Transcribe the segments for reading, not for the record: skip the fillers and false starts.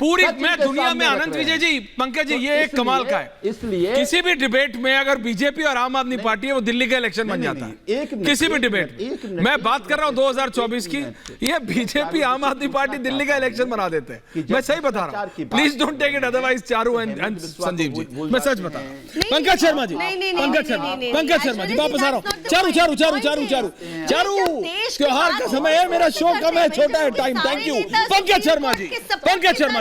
पूरी मैं दुनिया में अनंत विजय जी, पंकज जी, ये एक कमाल का है। इसलिए किसी भी डिबेट में अगर बीजेपी और आम आदमी पार्टी है, वो दिल्ली का इलेक्शन बन जाता है। किसी भी डिबेट, मैं बात कर रहा हूं 2024 की, ये बीजेपी आम आदमी पार्टी दिल्ली का इलेक्शन बना देते हैं। मैं सही बता रहा हूं, please don't take it otherwise. Charu and Sanjeev ji, मैं सच बता रहा हूं। पंकज शर्मा जी, पंकज शर्मा जी, वापस आ रहा हूं। चारू, त्योहार का समय है, मेरा शो कम है, छोटा है time. Thank you Pankaj Sharma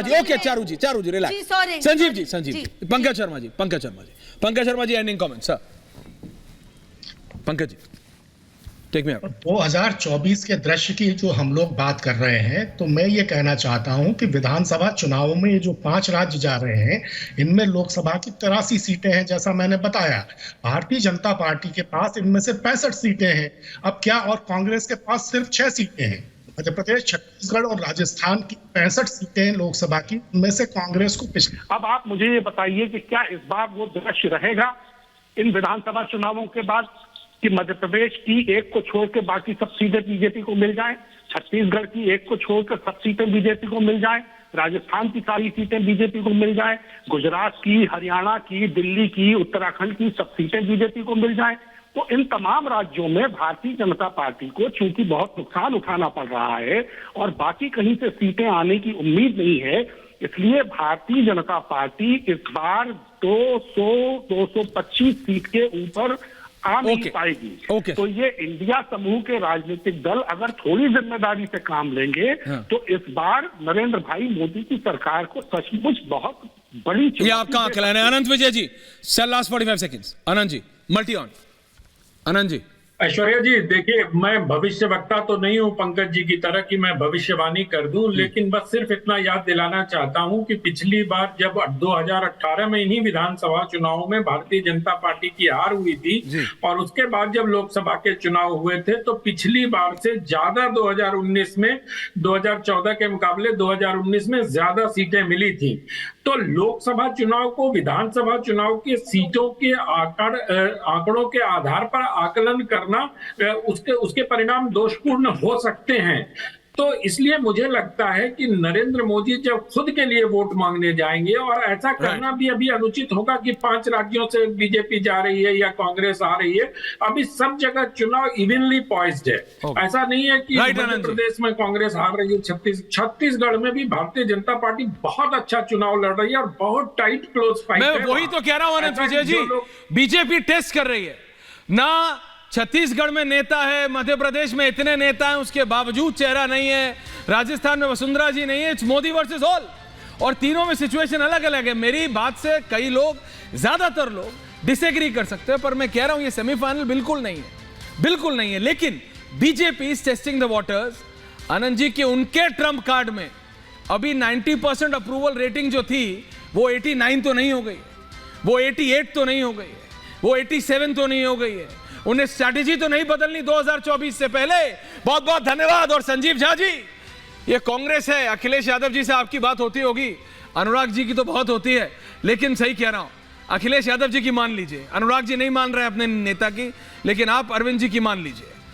ji, okay. Charu ji relax. Sanjeev ji, Pankaj Sharma ji ending comment sir. Pankaj ji, take me out. 2024 के दृश्य की जो हम लोग बात कर रहे हैं, तो मैं ये कहना चाहता हूं कि विधानसभा चुनावों में ये जो 5 राज्य जा रहे हैं, इनमें लोकसभा की 83 सीटें हैं, जैसा मैंने बताया। भारतीय जनता पार्टी के पास इनमें से 65 सीटें हैं। अब क्या, और कांग्रेस के पास सिर्फ 6 सीटें हैं। मध्य प्रदेश, छत्तीसगढ़ और राजस्थान की 65 सीटें लोकसभा की, उनमें से कांग्रेस को पिछले। अब आप मुझे ये बताइए कि क्या इस बार वो दृश्य रहेगा इन विधानसभा चुनावों के बाद कि मध्य प्रदेश की एक को छोड़ के बाकी सब सीटें बीजेपी को मिल जाएं, छत्तीसगढ़ की एक को छोड़कर सब सीटें बीजेपी को मिल जाएं, राजस्थान की सारी सीटें बीजेपी को मिल जाएं, गुजरात की, हरियाणा की, दिल्ली की, उत्तराखंड की सब सीटें बीजेपी को मिल जाएं। तो इन तमाम राज्यों में भारतीय जनता पार्टी को चूंकि बहुत नुकसान उठाना पड़ रहा है और बाकी कहीं से सीटें आने की उम्मीद नहीं है, इसलिए भारतीय जनता पार्टी इस बार 200-225 सीट के ऊपर आ नहीं पाएगी। तो ये इंडिया समूह के राजनीतिक दल अगर थोड़ी जिम्मेदारी से काम लेंगे तो इस बार नरेंद्र भाई मोदी की सरकार को सचमुच बहुत बड़ी। ये आपका आकलन है Anant Vijay ji. Sir last 45 seconds, Anant ji, multi on. Anant ji. Aishwarya ji, देखिए, मैं भविष्य वक्ता तो नहीं हूं पंकज जी की तरह कि मैं भविष्यवाणी कर दूं, लेकिन बस सिर्फ इतना याद दिलाना चाहता हूं कि पिछली बार जब 2018 में इन्हीं विधानसभा चुनावों में भारतीय जनता पार्टी की हार हुई थी और उसके बाद जब लोकसभा के चुनाव हुए थे, तो पिछली बार से ज्यादा 2019 में 2014 के मुकाबले 2019 में ज्यादा सीटें मिली थी। तो लोकसभा चुनाव को विधानसभा चुनाव के सीटों के आंकड़ों के आधार पर आकलन करना, उसके परिणाम दोषपूर्ण हो सकते हैं। तो इसलिए मुझे लगता है कि नरेंद्र मोदी जब खुद के लिए वोट मांगने जाएंगे, और ऐसा करना भी अभी अनुचित होगा कि 5 राज्यों से बीजेपी जा रही है या कांग्रेस आ रही है। अभी सब जगह चुनाव इवनली पॉइज्ड है। ऐसा नहीं है कि मध्य प्रदेश में कांग्रेस हार रही है, छत्तीसगढ़ में भी भारतीय जनता पार्टी बहुत अच्छा चुनाव लड़ रही है और बहुत टाइट क्लोज फाइट है। मैं वही तो कह रहा हूं अनंत विजय जी, बीजेपी टेस्ट कर रही है ना। छत्तीसगढ़ में नेता है, मध्य प्रदेश में इतने नेता हैं, उसके बावजूद चेहरा नहीं है। राजस्थान में वसुंधरा जी नहीं है। इट्स मोदी वर्सेस ऑल, और तीनों में सिचुएशन अलग अलग है। मेरी बात से कई लोग, ज्यादातर लोग डिसएग्री कर सकते हैं, पर मैं कह रहा हूं ये सेमीफाइनल बिल्कुल नहीं है, बिल्कुल नहीं है। लेकिन BJP is testing the waters. Anand ji के उनके ट्रम्प कार्ड में अभी 90% अप्रूवल रेटिंग जो थी, वो 89 तो नहीं हो गई, वो 88 तो नहीं हो गई है, वो 87 तो नहीं हो गई है। उन्हें स्ट्रैटेजी तो नहीं बदलनी 2024 से पहले। बहुत बहुत धन्यवाद। और संजीव झा जी, ये कांग्रेस है, अखिलेश यादव जी से आपकी बात होती होगी, अनुराग जी की तो बहुत होती है, लेकिन सही कह रहा हूं, अखिलेश यादव जी की मान लीजिए। अनुराग जी नहीं मान रहे अपने नेता की, लेकिन आप अरविंद जी की मान लीजिए।